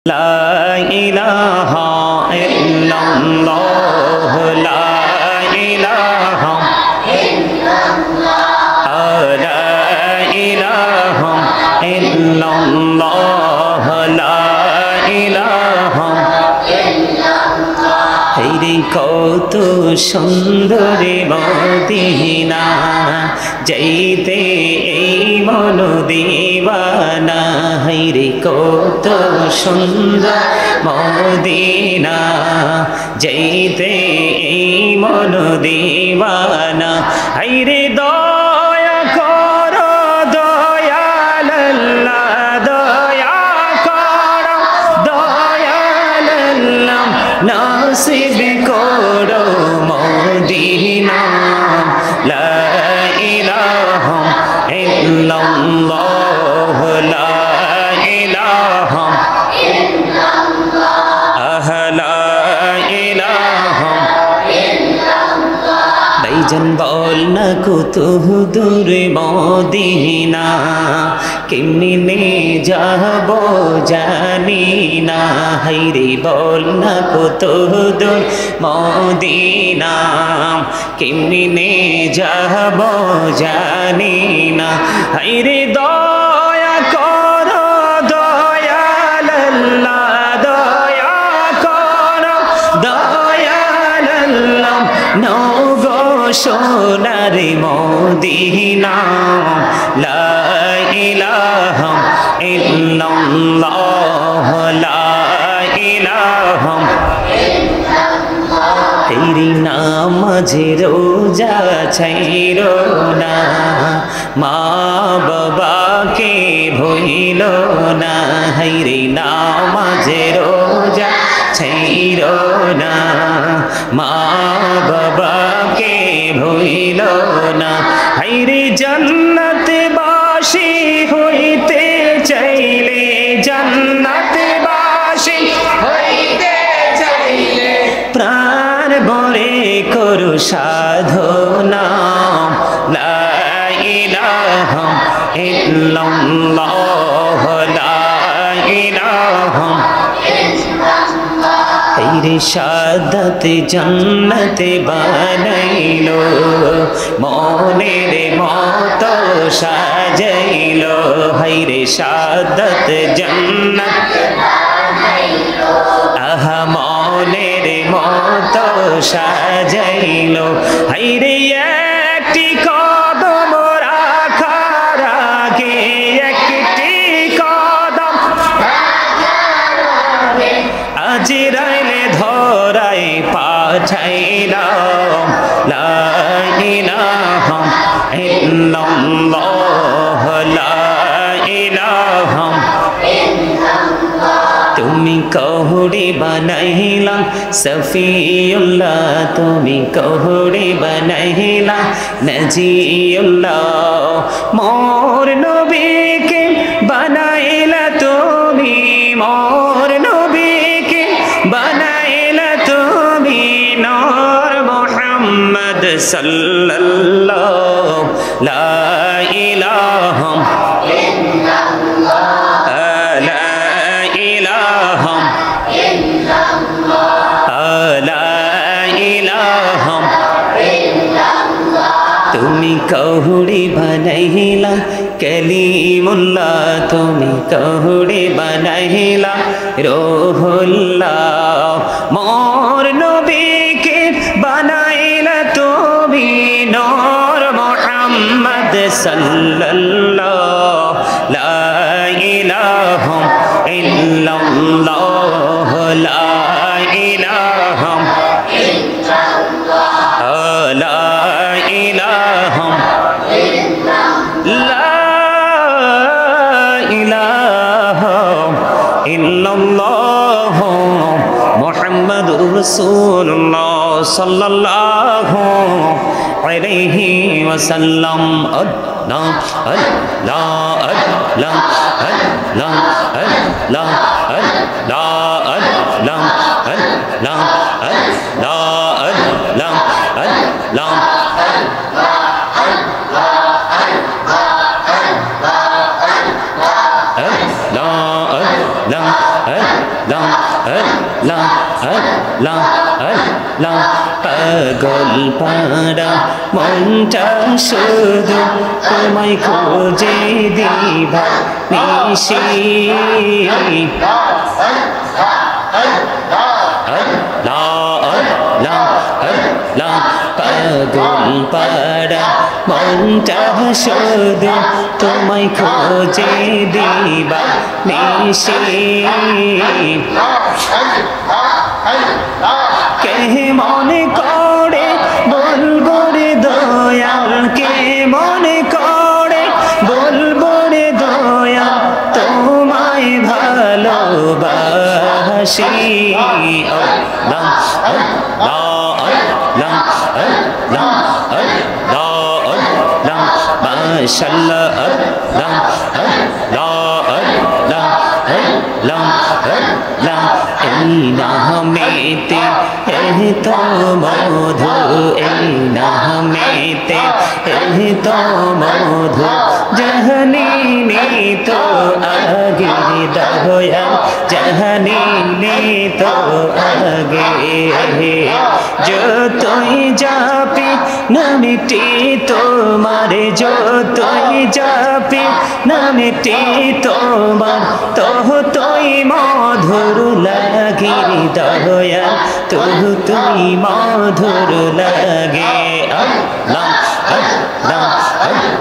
لا إله إلا الله لا إله إلا الله لا إله إلا الله لا إله إلا الله হেরে কত সুন্দর মদিনা যাইতে এই মন দিবানা হেরে কত সুন্দর মদিনা যাইতে এই মন দিবানা হেরে দয়া করো দয়াল আল্লাহ দয়া করো দয়াল আল্লাহ নাসিব করো মদিনা লা ইলাহা ইল্লাল্লাহ লা ইলাহা ইল্লাল্লাহ লা ইলাহা ইল্লাল্লাহ ভাইজান বল না কত দূর মদিনা কেমনে যাব জানি না হাইরে বল না কত দূর মদিনা কেমনে যাব জানি না হাইরে দয়া করো দয়াল আল্লাহ দয়া করো দয়াল আল্লাহ নগো সোনার মদিনা লা ইলাহা ইল্লাল্লাহ লা ইলাহা ইল্লাল্লাহ তেরি নামাজে রোজা ছাইরো না মা বাবাকে ভুইলো না হাইরে নামাজে রোজা ছাইরো না মা বাবাকে ভুইলো না হাইরে জান্নাত বাসী হইতে চাইলে জান্নাত বাসী হইতে চাইলে প্রাণ ভরে করো সাধনা লা ইলাহা ইল্লাল্লাহ লা ইলাহা তেরে শাহাদাত জান্নাত বানাইলো মনের মত সাজাইলো হাইরে শাহাদাত জান্নাত বানাইলো আহা মনের মত সাজাইলো হাইরে একটি কদম রাখার আগে একটি কদম আজিরাইলে ধরাই পাঠাইলাম লা ইলাহা ইল্লাল্লাহ লা ইলাহা ইল্লাল্লাহ তুমি কহুড়ি বানাইলা সফিউল্লাহ তুমি কহুড়ি বানাইলা নজিউল্লাহ মোর নবীকে বানাইলা তুমি মোর নবীকে বানাইলা তুমি নূর মুহাম্মদ সাল্লাল্লাহু লা ইলাহা ইল্লাল্লাহ লা ইলাহা ইল্লাল্লাহ লা ইলাহা ইল্লাল্লাহ তুমি কহুড়ি বানাইলা কলিমুল্লাহ তুমি কহুড়ি বানাইলা রূহুল্লাহ মোর নবীকে বানাইলা তুমি নূর মুহাম্মদ সাল্লাল্লাহু লা ইলাহা ইল্লাল্লাহ লা ইলাহা ইল্লাল্লাহ লা ইলাহা ইল্লাল্লাহ ইল্লাল্লাহ মুহাম্মাদুর রাসূলুল্লাহ সাল্লাল্লাহু আলাইহি ওয়াসাল্লাম আল্লাহ আল্লাহ আল্লাহ আল্লাহ আল্লাহ আল্লাহ আল্লাহ আল্লাহ আল্লাহ আল্লাহ আল্লাহ আল্লাহ আল্লাহ আল্লাহ পাগল পারা মনটা শুধু তোমায় খোঁজে দিবা নিশি পাগল পারা মনটা শুধু তোমায় খোঁজে দিবা নিশি কে মনে করে বলবো রে দয়াল কে মনে করে বলবো রে দয়াল তোমায় ভালোবাসি মাশাআল্লাহ এই নামেতে তো মধু এই নামেতে তো মধু জাহানি তো আগে দয়া জাহানি তো আগে যতই যাপি নামটি তোমার যতই যাপি নামটি তোমার তুই মধুর লাগে দয়া তুই মধুর লাগে আল্লাহ আল্লাহ আল্লাহ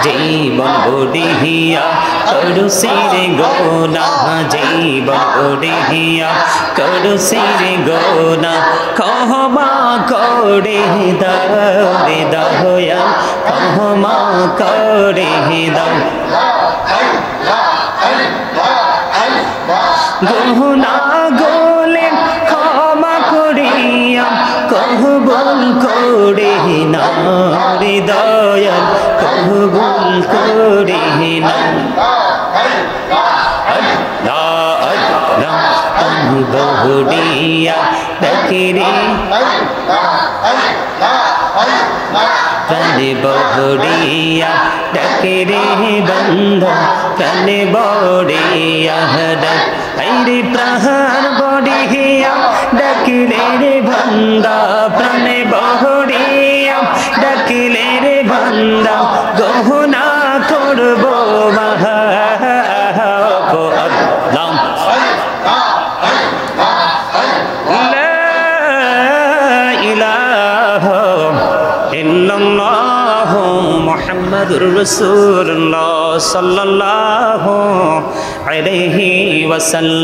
জীবন বড়িয়া করু সিরে গোনা জীবন বড়িয়া করু সিরে গোনা ক্ষমা করে দাও রে দয়া ক্ষমা করে দাও গোনা গোলে ক্ষমা করিয়া কবুল করে না রে দয়াল কবুল করে না আমি বহুড়িয়া ডাকিরে প্রাণে বহুড়িয়া ডাকিরে বন্ধ প্রাণে বড়িয়া ডাক রে প্রাণ বড়িয়া ডাকিলে রে বন্ধা প্রাণে বহুড়িয়া ডাকিলে রে বন্ধা গহনা করব মহা মুহাম্মাদুর রাসূলুল্লাহ সাল্লাল্লাহু আলাইহি ওয়াসাল্লাম।